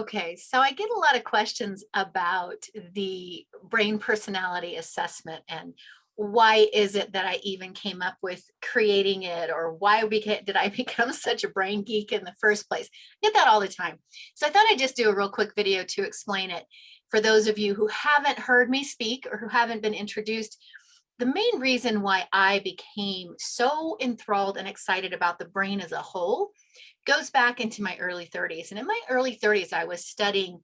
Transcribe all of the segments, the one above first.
Okay, so I get a lot of questions about the brain personality assessment and why is it that I even came up with creating it, or did I become such a brain geek in the first place? I get that all the time. So I thought I'd just do a real quick video to explain it for those of you who haven't heard me speak or who haven't been introduced. The main reason why I became so enthralled and excited about the brain as a whole goes back into my early 30s. And in my early 30s, I was studying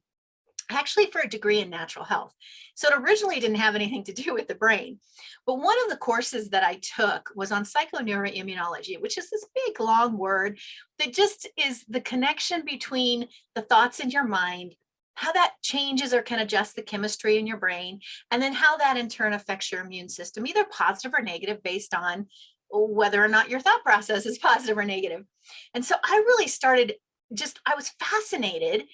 actually for a degree in natural health. So it originally didn't have anything to do with the brain. But one of the courses that I took was on psychoneuroimmunology, which is this big, long word that just is the connection between the thoughts in your mind, how that changes or can adjust the chemistry in your brain, and then how that in turn affects your immune system, either positive or negative based on whether or not your thought process is positive or negative. And so I really started I was fascinated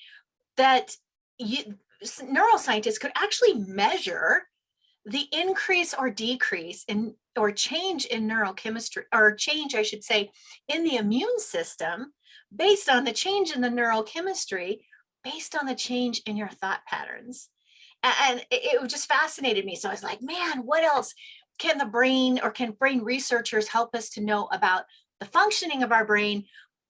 that neuroscientists could actually measure the increase or decrease in or change in neurochemistry, or change, I should say, in the immune system based on the change in the neurochemistry, based on the change in your thought patterns. And it just fascinated me. So I was like, man, what else can the brain, or can brain researchers help us to know about the functioning of our brain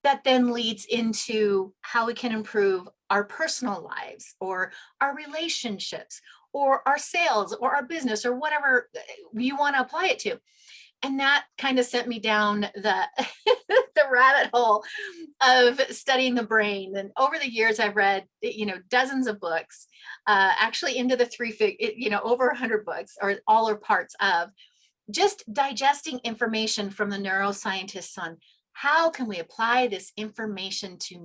that then leads into how we can improve our personal lives or our relationships or our sales or our business or whatever you want to apply it to. And that kind of sent me down the the rabbit hole of studying the brain. And over the years, I've read, dozens of books, actually into the over 100 books, or all or parts of, just digesting information from the neuroscientists on how can we apply this information to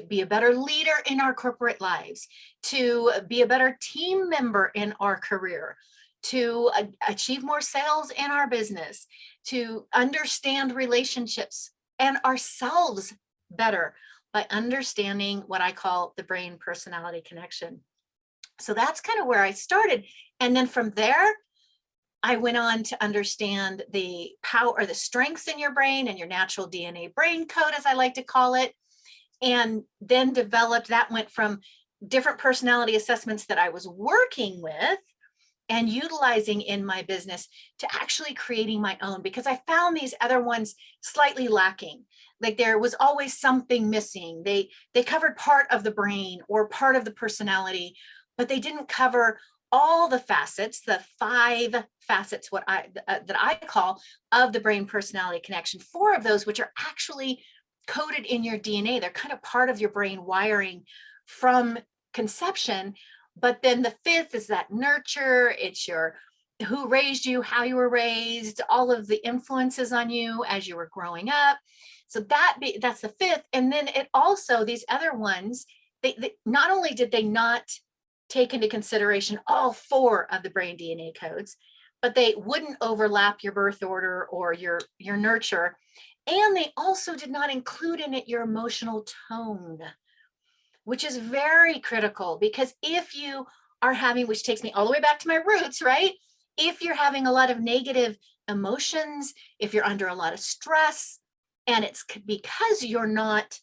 be a better leader in our corporate lives, to be a better team member in our career, to achieve more sales in our business, to understand relationships and ourselves better by understanding what I call the brain personality connection. So that's kind of where I started. And then from there, I went on to understand the power or the strengths in your brain and your natural DNA brain code, as I like to call it. And then went from different personality assessments that I was working with and utilizing in my business to actually creating my own, because I found these other ones slightly lacking. Like there was always something missing. They covered part of the brain or part of the personality, but they didn't cover all the facets, the 5 facets, that I call, of the brain personality connection. 4 of those, which are actually coded in your DNA. They're kind of part of your brain wiring from conception. But then the 5th is that nurture. It's your who raised you, how you were raised, all of the influences on you as you were growing up. So that's the 5th. And then it also, these other ones, they not only did they not take into consideration all 4 of the brain DNA codes, but they wouldn't overlap your birth order or your nurture. And they also did not include in it your emotional tone, which is very critical, because if you are having, which takes me all the way back to my roots, right? If you're having a lot of negative emotions, if you're under a lot of stress, and it's because you're not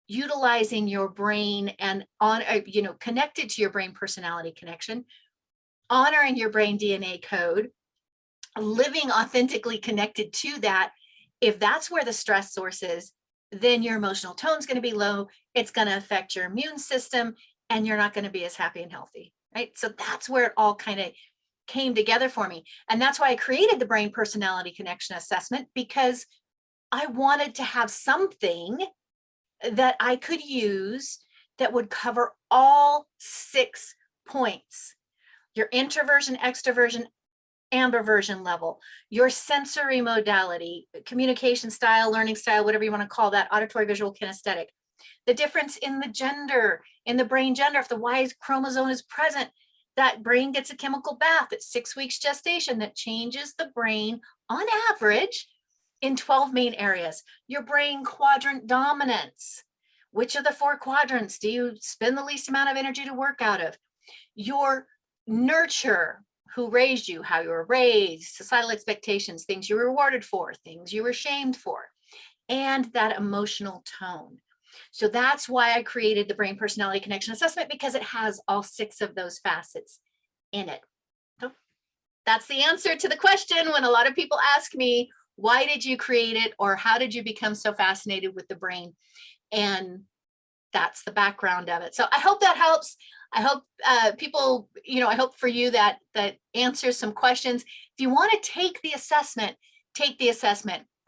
utilizing your brain and connected to your brain personality connection, honoring your brain DNA code, living authentically connected to that, if that's where the stress source is, then your emotional tone is going to be low. It's going to affect your immune system, and you're not going to be as happy and healthy, right? So that's where it all kind of came together for me. And that's why I created the brain personality connection assessment, because I wanted to have something that I could use that would cover all 6 points: your introversion, extroversion, ambiversion level, your sensory modality, communication style, learning style, whatever you want to call that, auditory, visual, kinesthetic, the difference in the gender, in the brain gender. If the Y chromosome is present, that brain gets a chemical bath at 6 weeks gestation that changes the brain on average in 12 main areas. Your brain quadrant dominance. Which of the 4 quadrants do you spend the least amount of energy to work out of? Your nurture, who raised you, how you were raised, societal expectations, things you were rewarded for, things you were shamed for, and that emotional tone. So that's why I created the brain personality connection assessment, because it has all 6 of those facets in it. So that's the answer to the question when a lot of people ask me, why did you create it? Or how did you become so fascinated with the brain? And that's the background of it. So I hope that helps. I hope people, I hope for you that answers some questions. If you want to take the assessment,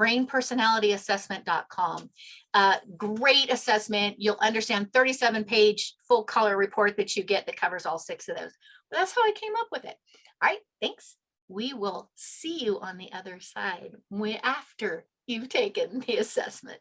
brainpersonalityassessment.com. Great assessment. You'll understand 37-page full color report that you get that covers all 6 of those. But that's how I came up with it. All right, thanks. We will see you on the other side after you've taken the assessment.